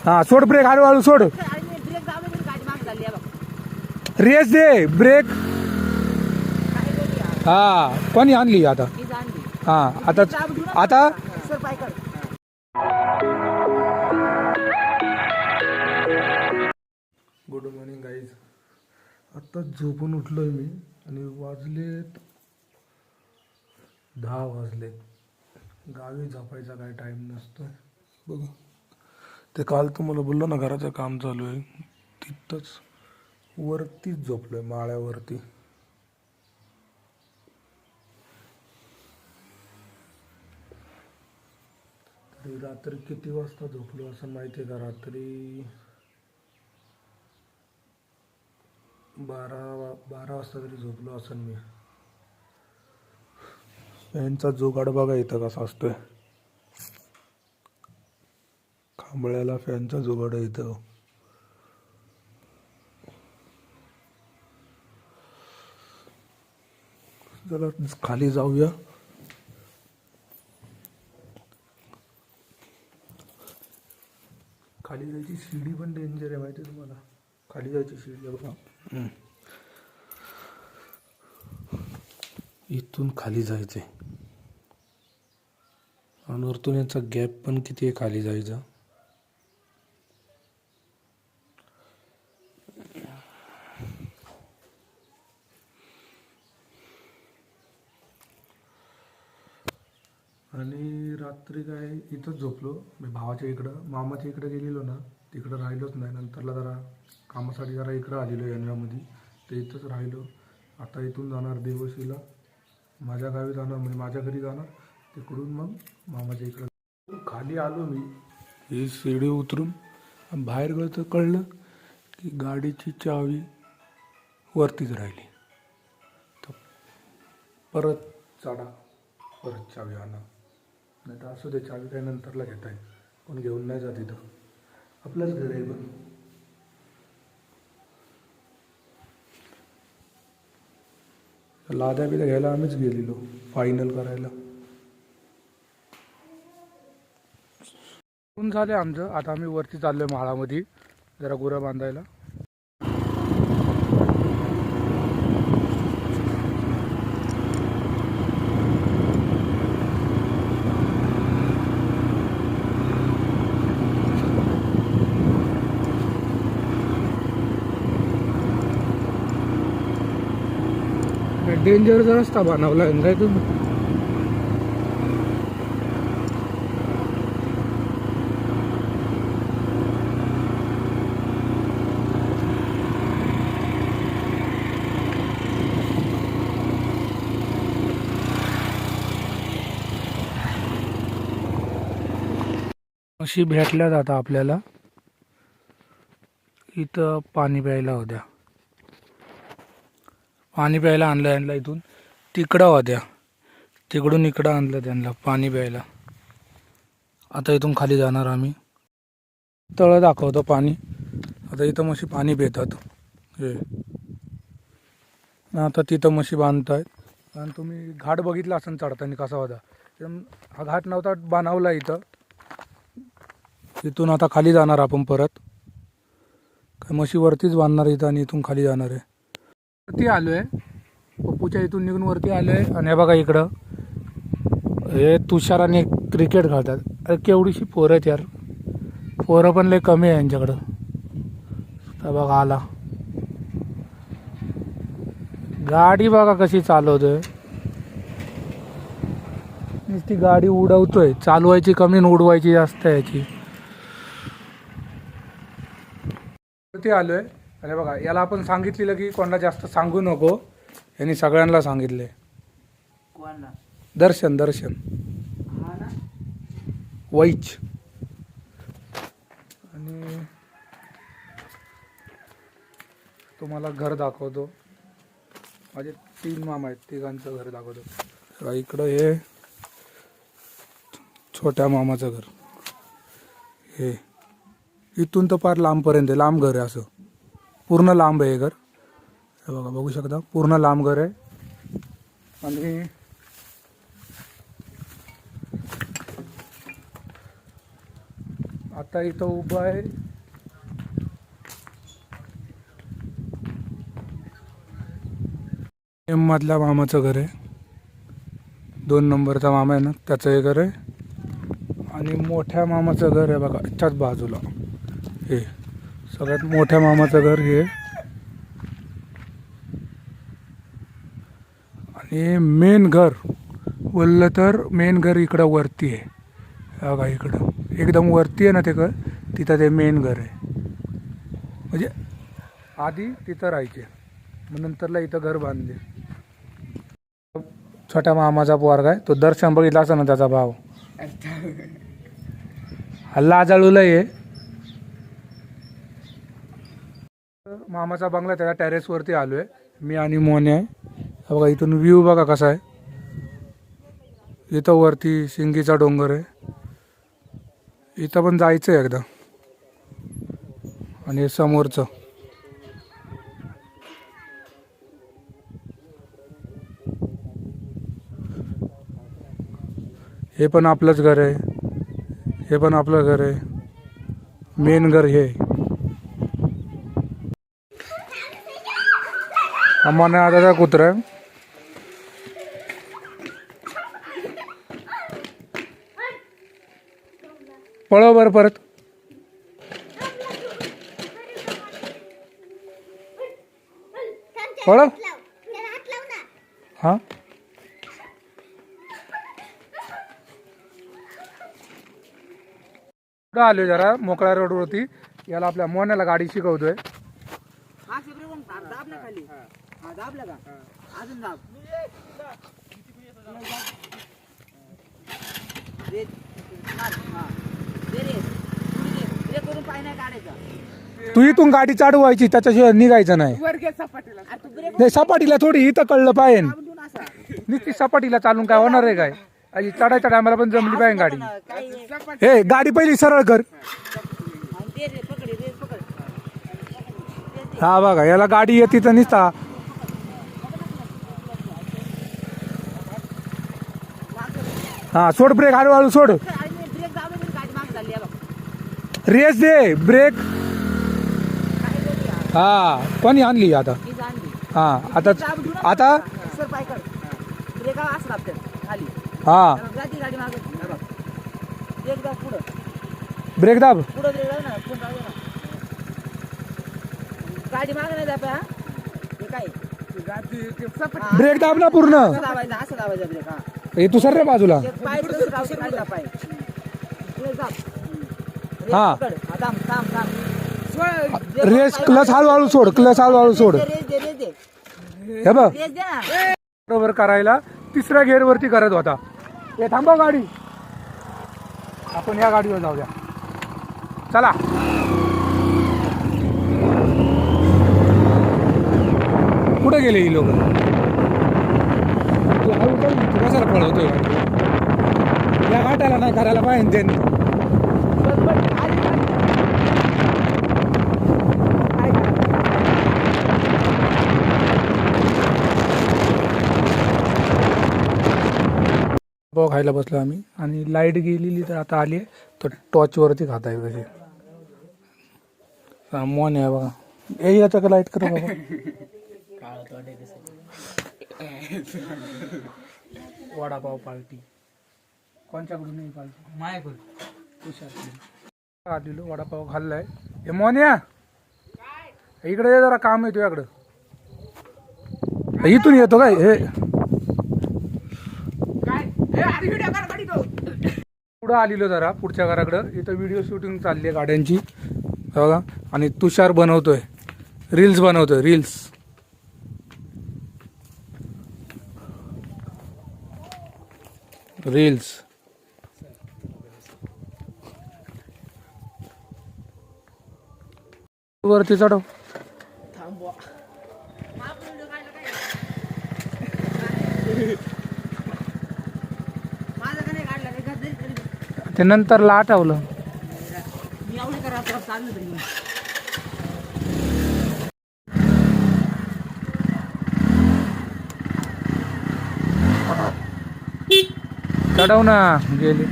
हा सोड ब्रेक, हळूहळू सोड. रेस दे ब्रेक. हा कोणी आणली आता? हा आता आता गुड मॉर्निंग गाईज. आत्ता झोपून उठलोय मी आणि वाजलेत 10 वाजलेत. गावी झोपायचा काय टाईम नसतोय बघा. ते काल तुम्हाला बोललो ना घराचं काम चालू आहे, तिथंच वरतीच झोपलोय माळ्यावरती. तरी रात्री किती वाजता झोपलो असं माहिती आहे का? रात्री 12 वाजता तरी झोपलो असं मी. फॅनचा जुगाड बघा इथं कसा असतोय. खांबळ्याला फॅनचा जुगाड इथं. चला खाली जाऊया. खाली जायची शिडी पण डेंजर आहे माहिती आहे तुम्हाला. खाली जायची शिडी बघा, इथून खाली जायचंय आणि वरतून याचा गॅप पण किती आहे खाली जायचा. आणि रात्री काय इथंच झोपलो. मी भावाच्या इकडं मामाच्या इकडं गेलेलो ना, तिकडं राहिलोच नाही. नंतरला जरा कामासाठी जरा इकडं आलेलो एनव्यामध्ये, तर इथंच राहिलो. आता इथून जाणार देवशीला, माझ्या गावी जाणार म्हणजे माझ्या घरी जाणार, तिकडून मग मामाच्या इकडं. खाली आलो मी, ही शिडी उतरून बाहेर गेलो तर कळलं की गाडीची चावी वरतीच राहिली. तर परत चढा, परत चावी आणा. नाही तर असू दे, चावी काय नंतरला घेता येईल, पण घेऊन नाही जात. इथं आपलंच घर आहे पण. लाद्या बिद्या घ्यायला आम्हीच गेलेलो फायनल करायला. झाले आमचं. आता आम्ही वरती चाललोय माळामध्ये जरा गुरं बांधायला. डेंजरचा रस्ता बनवला आहे काय तुम्ही. अशी भेटल्या जातं आपल्याला. इथं पाणी प्यायला होत्या, पाणी प्यायला आणलं यांना. इथून तिकडं होत्या, तिकडून इकडं आणलं त्यांना पाणी प्यायला. आता इथून खाली जाणार आम्ही. तळं दाखवतो पाणी. आता इथं म्हशी पाणी पितात हे. आता तिथं म्हशी बांधतायत. आणि तुम्ही घाट बघितला असं चढताना कसा होता. हा घाट नव्हता बांधवला इथं. इथून आता खाली जाणार आपण परत. काय म्हशी वरतीच बांधणार इथं आणि इथून खाली जाणार आहे. वरती आलो आहे, पप्पूच्या इथून निघून वरती आलो आहे. आणि हे बघा इकडं हे तुषार आणि क्रिकेट खेळतात. अरे केवढीशी पोरं आहेत यार, पोरं पण लय कमी आहे यांच्याकडं. तर बघा आला गाडी, बघा कशी चालवतोय. नुसती गाडी उडवतोय, चालवायची कमी आणि उडवायची जास्त आहे याची. वरती आलोय अरे बघा, याला आपण सांगितलेलं की कोणाला जास्त सांगू नको. यांनी सगळ्यांना सांगितले. दर्शन दर्शन वैच. आणि तुम्हाला घर दाखवतो. माझे 3 मामा आहेत, तिघांचं घर दाखवतो. इकडं हे छोट्या मामाचं घर. हे इथून तर फार लांबपर्यंत आहे, लांब घर आहे. असं पूर्ण लांब आहे हे घर. हे बघा, बघू शकता पूर्ण लांब घर आहे. आणि आता इथं उभं आहे मधल्या मामाचं घर आहे. 2 नंबरचा मामा आहे ना त्याचं हे घर आहे. आणि मोठ्या मामाचं घर आहे बघा त्याच बाजूला. हे सगळ्यात मोठ्या मामाचं घर हे. आणि मेन घर बोललं तर मेन घर इकडं वरती आहे बघा. इकडं एकदम वरती आहे ना ते घर, तिथं ते मेन घर आहे. म्हणजे आधी तिथं राहायचे, मग नंतरला इथं घर बांधले. छोट्या मामाचा पोरगा आहे तो. दर्शन बघितला असं ना त्याचा भाव हल्ला आजाळूला आहे. मामाचा बंगला त्याच्या टेरेसवरती आलोय मी आणि मोने आहे. बघा इथून व्ह्यू बघा कसा आहे. इथं वरती सिंगीचा डोंगर आहे. इथं पण जायचं आहे एकदा. आणि समोरचं हे पण आपलंच घर आहे. हे पण आपलं घर आहे. मेन घर हे. आम्हाला आता कुत्रा पळव बरं परत. पळव. हा आलोय जरा मोकळ्या रोडवरती. याला आपल्या मोन्याला गाडी शिकवतोय. तू इथून गाडी चाडवायची त्याच्याशिवाय निघायचं नाही. नाही सपाटीला थोडी इथं कळलं पाहिजे. नुसती सपाटीला चालून काय होणार आहे काय. चढायच्या टायमाला पण जमली पाहिजे गाडी. हे गाडी पहिली सरळ कर. हा बघा याला गाडी येते तर निसता. हा सोड ब्रेक हळूहळू सोड. रेस दे ब्रेक. हा कोणी आणली आता. हा आता आता हा ब्रेक दाब. ब्रेक दाब ना पूर्ण. हे तू सर रे बाजूला. हा रेस क्लच हळूहळू सोड. क्लच हळूहळू सोड. हे बघ बरोबर करायला 3ऱ्या गेअरवरती करत होता. हे थांबा गाडी. आपण या गाडीवर जाऊया. चला कुठे गेले ही लोक. तू हळू तू कशाला पळवतोय. या घाटाला नाही करायला पाहिजे त्यांनी. पाव खायला बसलो आम्ही. आणि लाईट गेलेली तर आता आली तर टॉर्चवरती खाता आहे कशी. मोन आहे बघा. हे याचं का लाईट करा बाबा. वडापाव पार्टी कोणच्याकडून नाही पार्टी माझ्याकडून आलेलो. वडापाव खाल्लाय. हे मोन्या इकडे ये जरा काम आहे तुझ्याकडं. इथून येतो काय. हे पुढं आलेलो जरा पुढच्या घराकडं. इथं व्हिडिओ शूटिंग चालली आहे गाड्यांची बघा. आणि तुषार बनवतोय रील्स बनवतोय. रील्स रील्स वरती चढव. ते नंतर ला आठवलं. चढव ना गेली.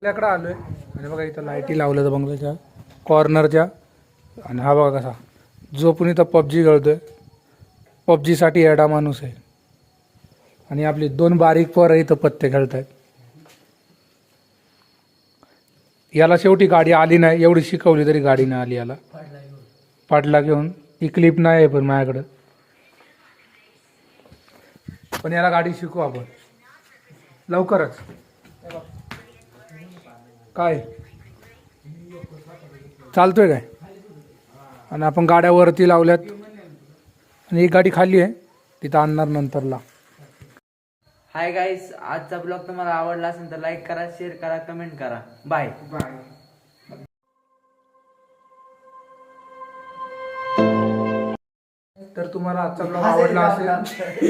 आपल्याकडे आलोय आणि बघा इथं लाईटी लावल्या तर बंगल्याच्या कॉर्नरच्या. आणि हा बघा कसा झोपून इथं पबजी खेळतोय. पबजीसाठी एडा माणूस आहे. आणि आपली 2 बारीक पोरं इथं पत्ते खेळतायत. याला शेवटी गाडी आली नाही, एवढी शिकवली तरी गाडी नाही आली याला. पाडला घेऊन ही क्लिप नाही आहे पण माझ्याकडं. पण याला गाडी शिकू आपण लवकरच. काय चालतोय काय. आणि आपण गाड्या वरती लावल्यात आणि एक गाडी खाली आहे तिथं आणणार नंतरला. हाय गाईस, आजचा ब्लॉग तुम्हाला आवडला असेल तर लाईक करा, शेअर करा, कमेंट करा. बाय. तर तुम्हाला आजचा ब्लॉग आवडला असेल